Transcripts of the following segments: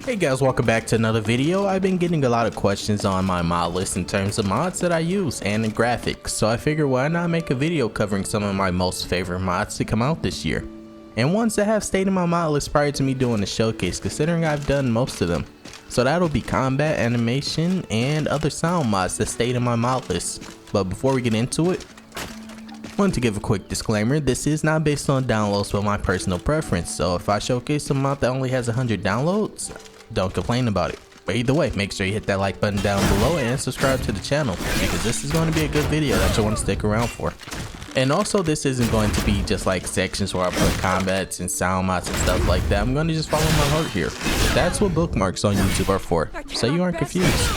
Hey guys, welcome back to another video. I've been getting a lot of questions on my mod list in terms of mods that I use and in graphics, so I figured why not make a video covering some of my most favorite mods to come out this year, and ones that have stayed in my mod list prior to me doing the showcase, considering I've done most of them. So that'll be combat, animation, and other sound mods that stayed in my mod list. But before we get into it, I wanted to give a quick disclaimer. This is not based on downloads but my personal preference, so if I showcase a mod that only has 100 downloads, don't complain about it. But either way, make sure you hit that like button down below and subscribe to the channel, because this is going to be a good video that you'll want to stick around for. And also, this isn't going to be just like sections where I put combats and sound mods and stuff like that. I'm going to just follow my heart here. That's what bookmarks on YouTube are for, so you aren't confused.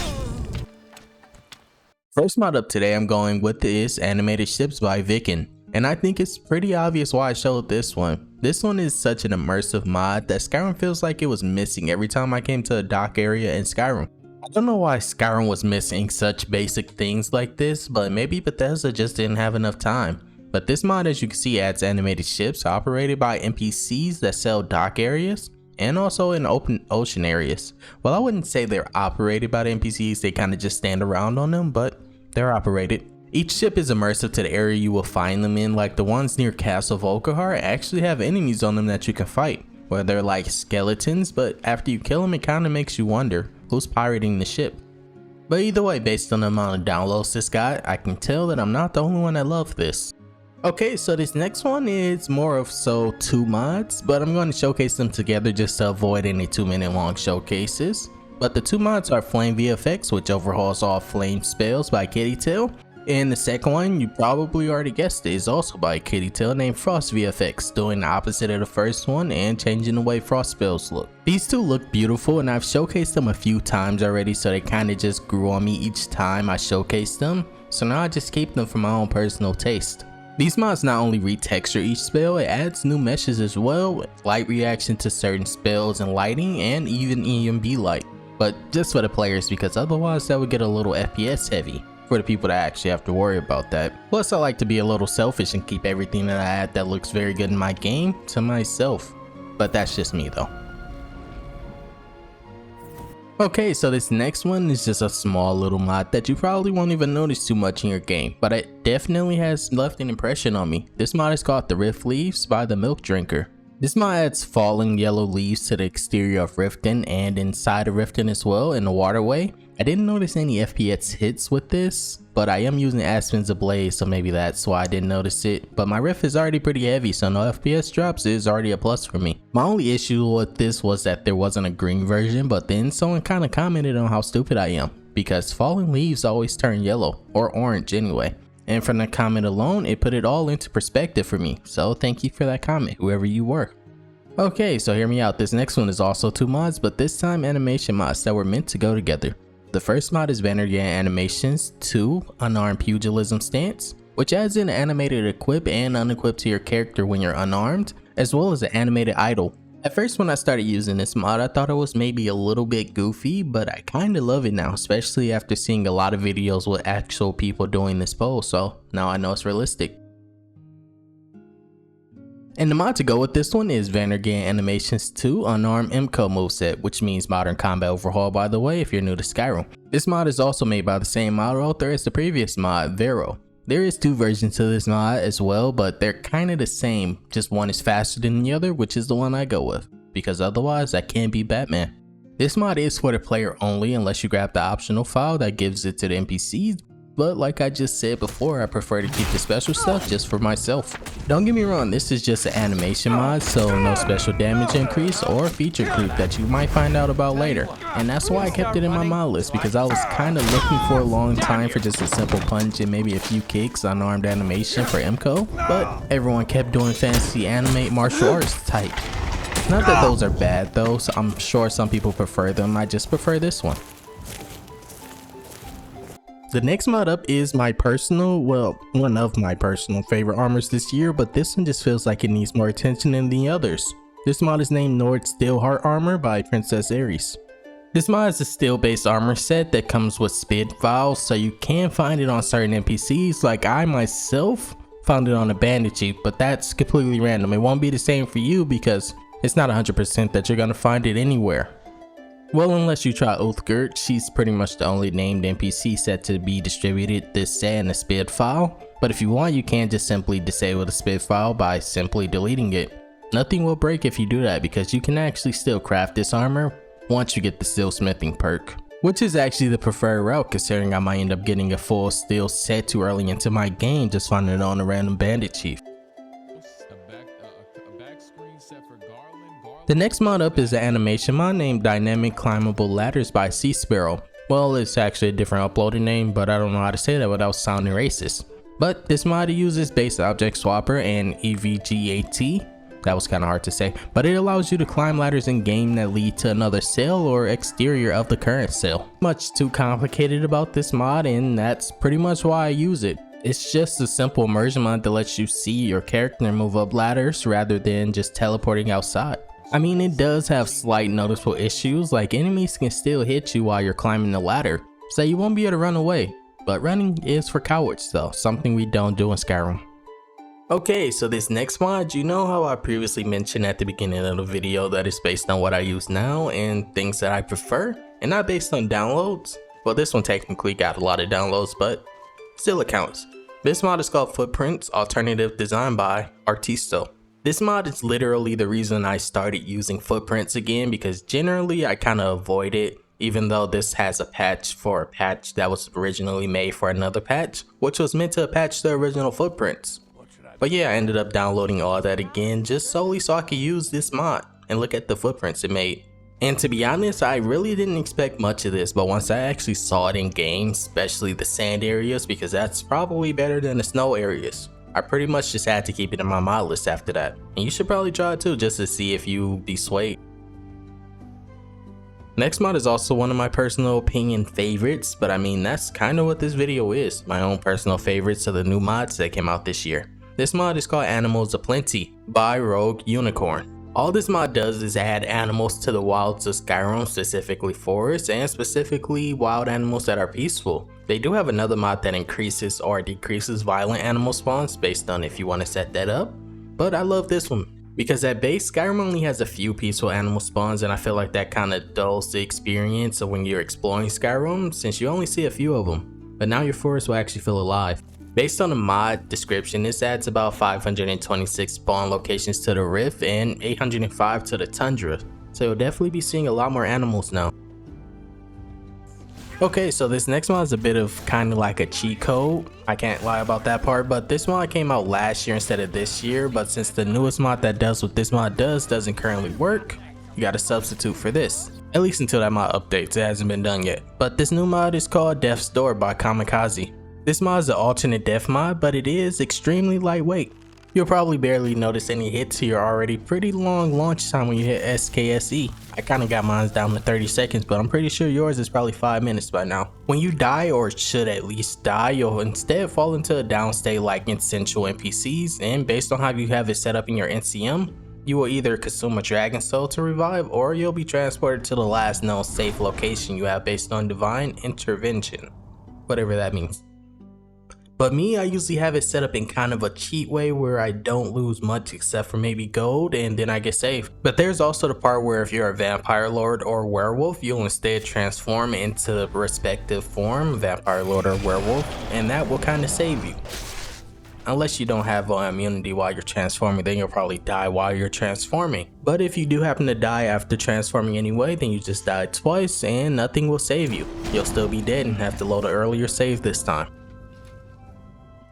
First mod up today I'm going with is Animated Ships by Viken. And I think it's pretty obvious why I showed this one. This one is such an immersive mod that Skyrim feels like it was missing every time I came to a dock area in Skyrim. I don't know why Skyrim was missing such basic things like this, but maybe Bethesda just didn't have enough time. But this mod, as you can see, adds animated ships operated by NPCs that sell dock areas and also in open ocean areas. Well, I wouldn't say they're operated by the NPCs, they kind of just stand around on them, but they're operated. Each ship is immersive to the area you will find them in, like the ones near Castle Volkihar actually have enemies on them that you can fight, where they're like skeletons, but after you kill them it kind of makes you wonder who's pirating the ship. But either way, based on the amount of downloads this got, I can tell that I'm not the only one that loves this. Okay, so this next one is more of so two mods, but I'm going to showcase them together just to avoid any 2-minute long showcases. But the two mods are Flame VFX, which overhauls all flame spells by Kittytail. And the second one, you probably already guessed it, is also by Kittytail, named Frost VFX, doing the opposite of the first one and changing the way frost spells look. These two look beautiful and I've showcased them a few times already, so they kind of just grew on me each time I showcased them. So now I just keep them for my own personal taste. These mods not only retexture each spell, it adds new meshes as well, light reaction to certain spells and lighting, and even EMB light. But just for the players, because otherwise that would get a little FPS heavy for the people that actually have to worry about that. Plus, I like to be a little selfish and keep everything that I add that looks very good in my game to myself. But that's just me though. Okay, so this next one is just a small little mod that you probably won't even notice too much in your game, but it definitely has left an impression on me. This mod is called The Rift Leaves by the Milk Drinker. This mod adds falling yellow leaves to the exterior of Riften and inside of Riften as well in the waterway. I didn't notice any FPS hits with this, but I am using Aspen's Ablaze, so maybe that's why I didn't notice it. But my riff is already pretty heavy, so no FPS drops is already a plus for me. My only issue with this was that there wasn't a green version, but then someone kind of commented on how stupid I am, because falling leaves always turn yellow, or orange anyway. And from the comment alone, it put it all into perspective for me, so thank you for that comment, whoever you were. Okay, so hear me out, this next one is also two mods, but this time animation mods that were meant to go together. The first mod is Vanargand Animations 2 Unarmed Pugilism Stance, which adds in animated equip and unequip to your character when you're unarmed, as well as an animated idle. At first when I started using this mod, I thought it was maybe a little bit goofy, but I kinda love it now, especially after seeing a lot of videos with actual people doing this pose, so now I know it's realistic. And the mod to go with this one is Vanargand Animations 2 Unarmed Moveset, which means Modern Combat Overhaul, by the way, if you're new to Skyrim. This mod is also made by the same mod author as the previous mod, Vero. There is two versions to this mod as well, but they're kind of the same, just one is faster than the other, which is the one I go with, because otherwise I can't be Batman. This mod is for the player only unless you grab the optional file that gives it to the NPCs, but like I just said before, I prefer to keep the special stuff just for myself. Don't get me wrong, this is just an animation mod, so no special damage increase or feature creep that you might find out about later. And that's why I kept it in my mod list, because I was kind of looking for a long time for just a simple punch and maybe a few kicks unarmed animation for MCO, but everyone kept doing fancy anime martial arts type. Not that those are bad though, so I'm sure some people prefer them, I just prefer this one. The next mod up is my personal, well, one of my personal favorite armors this year, but this one just feels like it needs more attention than the others. This mod is named Nord Steelheart Armor by Princess Ares. This mod is a steel based armor set that comes with SPID files, so you can find it on certain NPCs, like I myself found it on a bandit chief, but that's completely random. It won't be the same for you because it's not 100% that you're going to find it anywhere. Well, unless you try Uthgerd, she's pretty much the only named NPC set to be distributed this set in a SPID file, but if you want you can just simply disable the SPID file by simply deleting it. Nothing will break if you do that because you can actually still craft this armor once you get the steelsmithing perk, which is actually the preferred route considering I might end up getting a full steel set too early into my game just finding it on a random bandit chief. The next mod up is an animation mod named Dynamic Climbable Ladders by Sea Sparrow. Well, it's actually a different uploading name, but I don't know how to say that without sounding racist. But this mod uses base object swapper and EVGAT. That was kind of hard to say, but it allows you to climb ladders in game that lead to another cell or exterior of the current cell. Much too complicated about this mod, and that's pretty much why I use it. It's just a simple immersion mod that lets you see your character move up ladders rather than just teleporting outside. I mean, it does have slight noticeable issues, like enemies can still hit you while you're climbing the ladder, so you won't be able to run away. But running is for cowards though, something we don't do in Skyrim. Okay, so this next mod, you know how I previously mentioned at the beginning of the video that it's based on what I use now and things that I prefer, and not based on downloads? Well, this one technically got a lot of downloads, but still it counts. This mod is called Footprints, alternative design by Artisto. This mod is literally the reason I started using footprints again because generally I kind of avoid it, even though this has a patch for a patch that was originally made for another patch, which was meant to patch the original footprints. But yeah, I ended up downloading all that again just solely so I could use this mod and look at the footprints it made. And to be honest, I really didn't expect much of this, but once I actually saw it in game, especially the sand areas, because that's probably better than the snow areas, I pretty much just had to keep it in my mod list after that. And you should probably try it too just to see if you be swayed. Next mod is also one of my personal opinion favorites, but I mean that's kind of what this video is, my own personal favorites of the new mods that came out this year. This mod is called Animals Aplenty by Rogue Unicorn. All this mod does is add animals to the wilds of Skyrim, specifically forests, and specifically wild animals that are peaceful. They do have another mod that increases or decreases violent animal spawns based on if you want to set that up, but I love this one because at base Skyrim only has a few peaceful animal spawns, and I feel like that kind of dulls the experience of when you're exploring Skyrim since you only see a few of them, but now your forest will actually feel alive. Based on the mod description, this adds about 526 spawn locations to the Rift and 805 to the Tundra, so you'll definitely be seeing a lot more animals now. Okay, so this next mod is a bit of kind of like a cheat code. I can't lie about that part, but this mod came out last year instead of this year, but since the newest mod that does what this mod doesn't currently work, you gotta substitute for this. At least until that mod updates, it hasn't been done yet. But this new mod is called Death's Door by Kamikaze. This mod is an alternate death mod, but it is extremely lightweight. You'll probably barely notice any hits to your already pretty long launch time when you hit SKSE. I kinda got mine down to 30 seconds, but I'm pretty sure yours is probably 5 minutes by now. When you die, or should at least die, you'll instead fall into a downstate like in Central NPCs, and based on how you have it set up in your NCM, you will either consume a dragon soul to revive, or you'll be transported to the last known safe location you have based on divine intervention. Whatever that means. But me, I usually have it set up in kind of a cheat way where I don't lose much except for maybe gold and then I get saved. But there's also the part where if you're a vampire lord or werewolf, you'll instead transform into the respective form, vampire lord or werewolf, and that will kind of save you. Unless you don't have immunity while you're transforming, then you'll probably die while you're transforming. But if you do happen to die after transforming anyway, then you just died twice and nothing will save you. You'll still be dead and have to load an earlier save this time.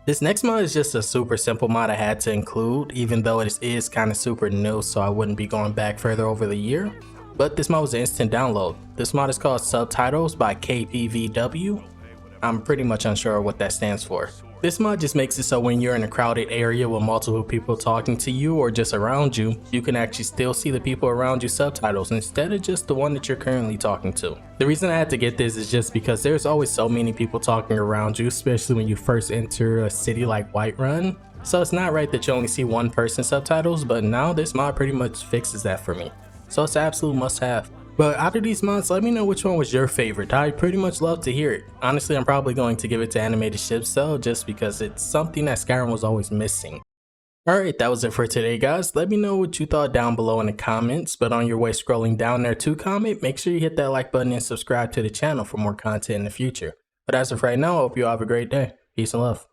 This next mod is just a super simple mod I had to include, even though it is kind of super new, so I wouldn't be going back further over the year. But this mod was an instant download. This mod is called Subtitles by KPVW. I'm pretty much unsure what that stands for. This mod just makes it so when you're in a crowded area with multiple people talking to you or just around you, you can actually still see the people around you subtitles instead of just the one that you're currently talking to. The reason I had to get this is just because there's always so many people talking around you, especially when you first enter a city like Whiterun. So it's not right that you only see one person subtitles, but now this mod pretty much fixes that for me. So it's an absolute must have. But out of these mods, let me know which one was your favorite. I'd pretty much love to hear it. Honestly, I'm probably going to give it to animated ships though, just because it's something that Skyrim was always missing. Alright, that was it for today, guys. Let me know what you thought down below in the comments, but on your way scrolling down there to comment, make sure you hit that like button and subscribe to the channel for more content in the future. But as of right now, I hope you all have a great day. Peace and love.